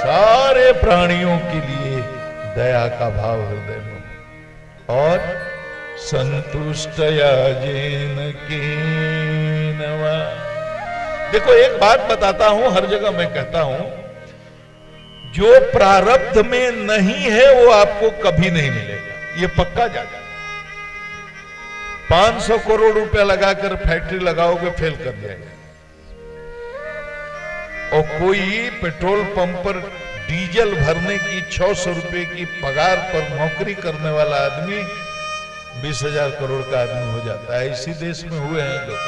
सारे प्राणियों के लिए दया का भाव हृदय में, और संतुष्टया जेन कीनवा। देखो एक बात बताता हूं, हर जगह मैं कहता हूं, जो प्रारब्ध में नहीं है वो आपको कभी नहीं मिलेगा, ये पक्का जाना। 500 करोड़ रुपया लगाकर फैक्ट्री लगाओगे, फेल कर जाएगा। और कोई पेट्रोल पंप पर डीजल भरने की 600 रुपए की पगार पर नौकरी करने वाला आदमी 20,000 करोड़ का आदमी हो जाता है। इसी देश में हुए हैं लोग।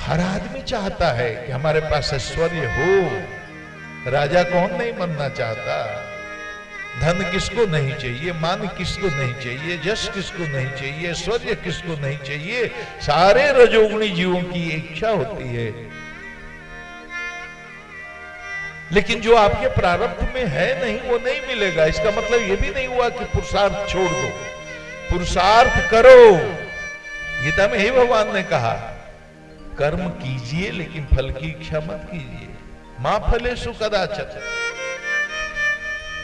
हर आदमी चाहता है कि हमारे पास ऐश्वर्य हो। राजा कौन नहीं बनना चाहता? धन किसको नहीं चाहिए? मान किसको नहीं चाहिए? यश किसको नहीं चाहिए? ऐश्वर्य किसको नहीं चाहिए? सारे रजोगुणी जीवों की इच्छा होती है। लेकिन जो आपके प्रारब्ध में है नहीं, वो नहीं मिलेगा। इसका मतलब ये भी नहीं हुआ कि पुरुषार्थ छोड़ दो। पुरुषार्थ करो। गीता में ही भगवान ने कहा, कर्म कीजिए लेकिन फल की इच्छा मत कीजिए। मां फलेषु कदाचन।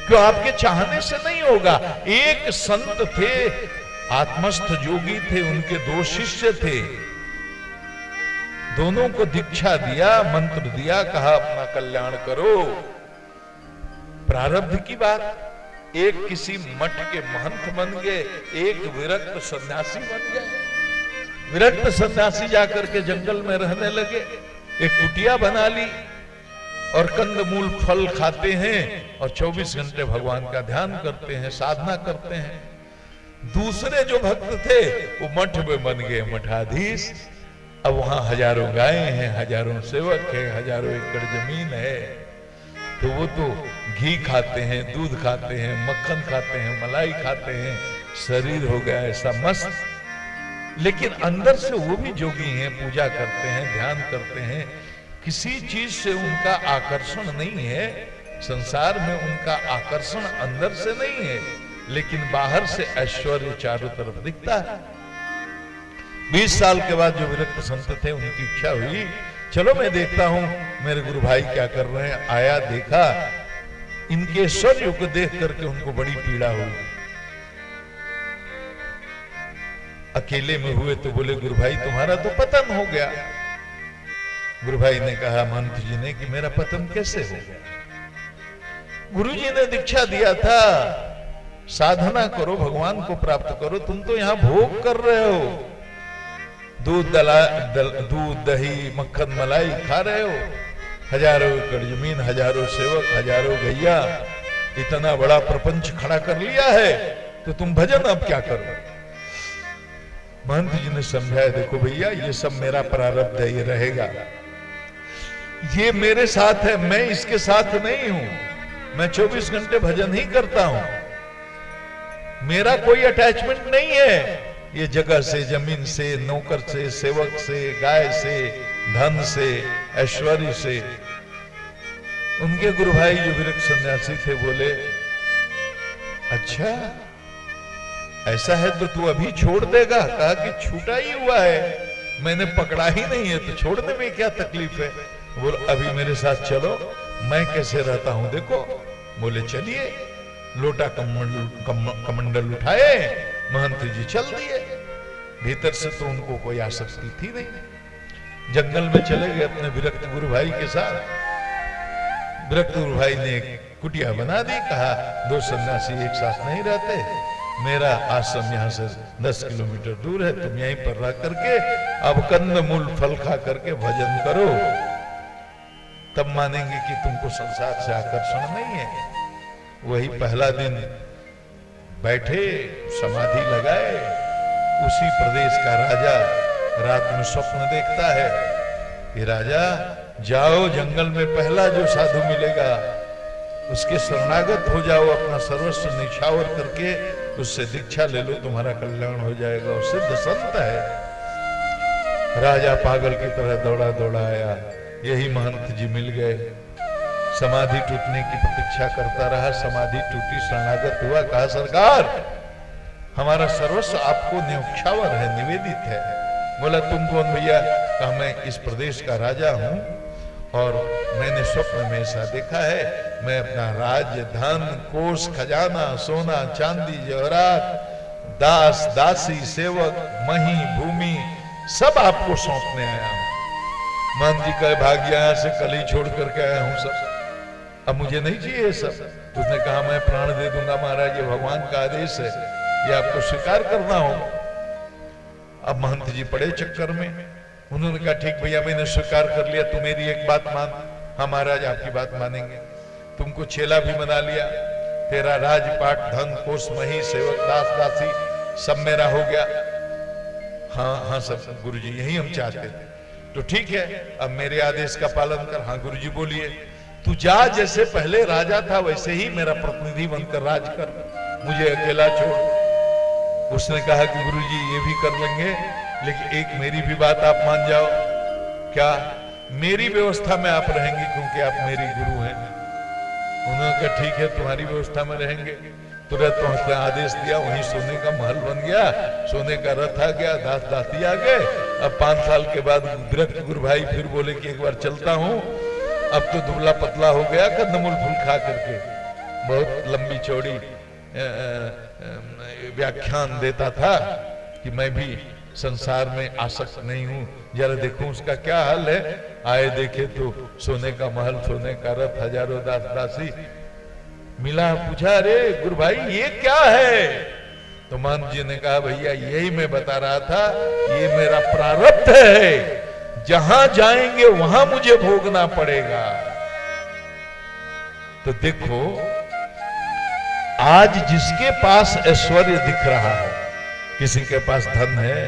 क्यों? आपके चाहने से नहीं होगा। एक संत थे, आत्मस्थ जोगी थे, उनके 2 शिष्य थे। दोनों को दीक्षा दिया, मंत्र दिया, कहा अपना कल्याण करो। प्रारब्ध की बात। एक किसी मठ के महंत बन गए, एक विरक्त सन्यासी बन गए। विरक्त सन्यासी जाकर के जंगल में रहने लगे, एक कुटिया बना ली और कंदमूल फल खाते हैं और 24 घंटे भगवान का ध्यान करते हैं, साधना करते हैं। दूसरे जो भक्त थे वो मठ में बन गए मठाधीश। अब वहां हजारों गायें हैं, हजारों सेवक हैं, हजारों एकड़ जमीन है, तो वो तो घी खाते हैं, दूध खाते हैं, मक्खन खाते हैं, मलाई खाते हैं, शरीर हो गया ऐसा मस्त। लेकिन अंदर से वो भी जोगी हैं, पूजा करते हैं, ध्यान करते हैं। किसी चीज से उनका आकर्षण नहीं है, संसार में उनका आकर्षण अंदर से नहीं है, लेकिन बाहर से ऐश्वर्य चारों तरफ दिखता है। 20 साल के बाद जो विरक्त संत थे, उनकी इच्छा हुई, चलो मैं देखता हूं मेरे गुरु भाई क्या कर रहे हैं। आया, देखा, इनके ऐश्वर्य को देख करके उनको बड़ी पीड़ा हुई। अकेले में हुए तो बोले, गुरु भाई तुम्हारा तो पतन हो गया। गुरु भाई ने कहा महंत जी ने कि मेरा पतन कैसे हो गया? गुरु जी ने दीक्षा दिया था, साधना करो, भगवान को प्राप्त करो। तुम तो यहां भोग कर रहे हो, दूध दही मक्खन मलाई खा रहे हो, हजारों एकड़ जमीन, हजारों सेवक, हजारों गैया, इतना बड़ा प्रपंच खड़ा कर लिया है, तो तुम भजन अब क्या करो? महंत जी ने समझाया, देखो भैया ये सब मेरा प्रारब्ध है, ये रहेगा, ये मेरे साथ है, मैं इसके साथ नहीं हूं। मैं 24 घंटे भजन ही करता हूं, मेरा कोई अटैचमेंट नहीं है ये जगह से, जमीन से, नौकर से, सेवक से, गाय से, धन से, ऐश्वर्य से। उनके गुरु भाई जो विरक्त सन्यासी थे बोले, अच्छा ऐसा है तो तू अभी छोड़ देगा? कहा कि छूटा ही हुआ है, मैंने पकड़ा ही नहीं है, तो छोड़ने में क्या तकलीफ है? बोल अभी मेरे साथ चलो, मैं कैसे रहता हूं देखो। बोले चलिए। लोटा कमंडल उठाए, महंत जी चल दिए। भीतर से तो उनको कोई आसक्ति थी नहीं। जंगल में चले गए अपने विरक्त गुरु भाई के साथ। विरक्त गुरु भाई ने एक कुटिया बना दी, कहा 2 सन्यासी एक साथ नहीं रहते, मेरा आश्रम यहाँ से 10 किलोमीटर दूर है, तुम यहीं पर रह करके अब कंदमूल फल खा करके भजन करो, तब मानेंगे कि तुमको संसार से आकर्षण नहीं है। वही पहला दिन बैठे, समाधि लगाए। उसी प्रदेश का राजा रात में स्वप्न देखता है कि राजा जाओ, जंगल में पहला जो साधु मिलेगा उसके शरणागत हो जाओ, अपना सर्वस्व निछावर करके उससे दीक्षा ले लो, तुम्हारा कल्याण हो जाएगा। और सिद्ध संत है। राजा पागल की तरह दौड़ा दौड़ा आया, यही महंत जी मिल गए। समाधि टूटने की प्रतीक्षा करता रहा, समाधि टूटी, शरणागत हुआ, कहा सरकार हमारा सर्वस्व आपको न्योछावर है, निवेदित है। बोला तुम कौन भैया? कहा मैं इस प्रदेश का राजा हूं और मैंने स्वप्न में ऐसा देखा है, मैं अपना राज्य, धन, कोष, खजाना, सोना, चांदी, जवाहरात, दास, दासी, सेवक, मही, भूमि सब आपको सौंपने आया हूं। महंत जी कहे भाग्य यहां से कल ही छोड़ करके आया हूं सब, अब मुझे नहीं चाहिए सब। उसने कहा मैं प्राण दे दूंगा महाराज, ये भगवान का आदेश है, ये आपको स्वीकार करना होगा। अब महंत जी पड़े चक्कर में, उन्होंने कहा ठीक भैया मैंने स्वीकार कर लिया, तू मेरी एक बात मान। हाँ महाराज आपकी बात मानेंगे, तुमको चेला भी बना लिया, तेरा राजपाट, धन, कोष, मही, सेवक, दास, दासी सब मेरा हो गया। हाँ हाँ सब गुरुजी यही हम चाहते थे। तो ठीक है, अब मेरे आदेश का पालन कर। हाँ गुरुजी बोलिए। तू जा, जैसे पहले राजा था वैसे ही मेरा प्रतिनिधि बनकर राज कर, मुझे अकेला छोड़। उसने कहा कि गुरुजी ये भी कर लेंगे, लेकिन एक मेरी भी बात आप मान जाओ। क्या? मेरी व्यवस्था में आप रहेंगे क्योंकि आप मेरी गुरु हैं। उन्होंने कहा ठीक है तुम्हारी व्यवस्था में रहेंगे। तुरंत उसने आदेश दिया, वहीं सोने का महल बन गया, सोने का रथ आ गया, दास दासी आ गए। अब 5 साल के बाद विरक्त गुरु भाई फिर बोले कि एक बार चलता हूं। अब तो दुबला पतला हो गया, कंदमूल फूल खा करके बहुत लंबी चौड़ी व्याख्यान देता था कि मैं भी संसार में आसक्त नहीं हूं, जरा देखूं उसका क्या हाल है। आए देखे तो सोने का महल, सोने का रथ, हजारों दास दासी मिला। पूछा अरे गुरु भाई ये क्या है? तो मान जी ने कहा भैया यही मैं बता रहा था, ये मेरा प्रारब्ध है, जहां जाएंगे वहां मुझे भोगना पड़ेगा। तो देखो आज जिसके पास ऐश्वर्य दिख रहा है, किसी के पास धन है,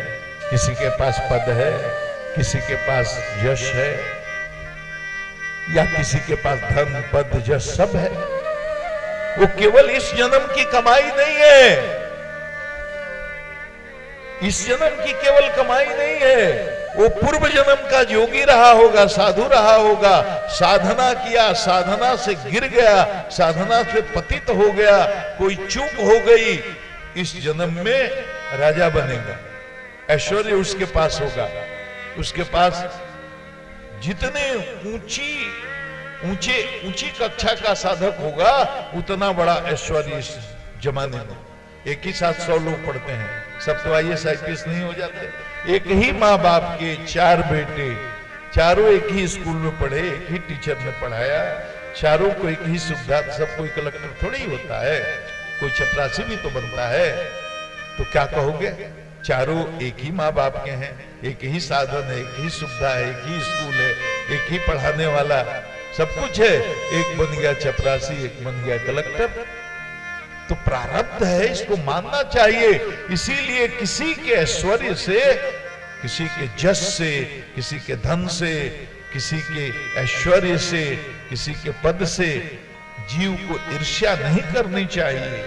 किसी के पास पद है, किसी के पास यश है, या किसी के पास धन, पद, यश सब है, वो केवल इस जन्म की कमाई नहीं है। इस जन्म की केवल कमाई नहीं है, वो पूर्व जन्म का योगी रहा होगा, साधु रहा होगा, साधना किया, साधना से गिर गया, साधना से पतित हो गया, कोई चूक हो गई, इस जन्म में राजा बनेगा, ऐश्वर्य उसके पास होगा। उसके पास जितने ऊंची कक्षा का साधक होगा उतना बड़ा ऐश्वर्य इस जमाने में। एक ही साथ 100 लोग पढ़ते हैं, सब तो IAS IPS नहीं हो जाते। एक ही माँ बाप के 4 बेटे, चारों एक ही स्कूल में पढ़े, एक ही टीचर ने पढ़ाया, चारों को एक ही सुविधा, सब कोई कलेक्टर थोड़ी ही होता है, कोई चपरासी भी तो बनता है। तो क्या कहोगे? चारों एक ही माँ बाप के हैं, एक ही साधन है, एक ही सुविधा है, एक ही स्कूल है, एक ही पढ़ाने वाला, सब कुछ है। एक बन गया चपरासी, एक बन गया कलेक्टर। तो प्रारब्ध है, इसको मानना चाहिए। इसीलिए किसी के ऐश्वर्य से, किसी के जस से, किसी के धन से, किसी के ऐश्वर्य से, किसी के पद से जीव को ईर्ष्या नहीं करनी चाहिए।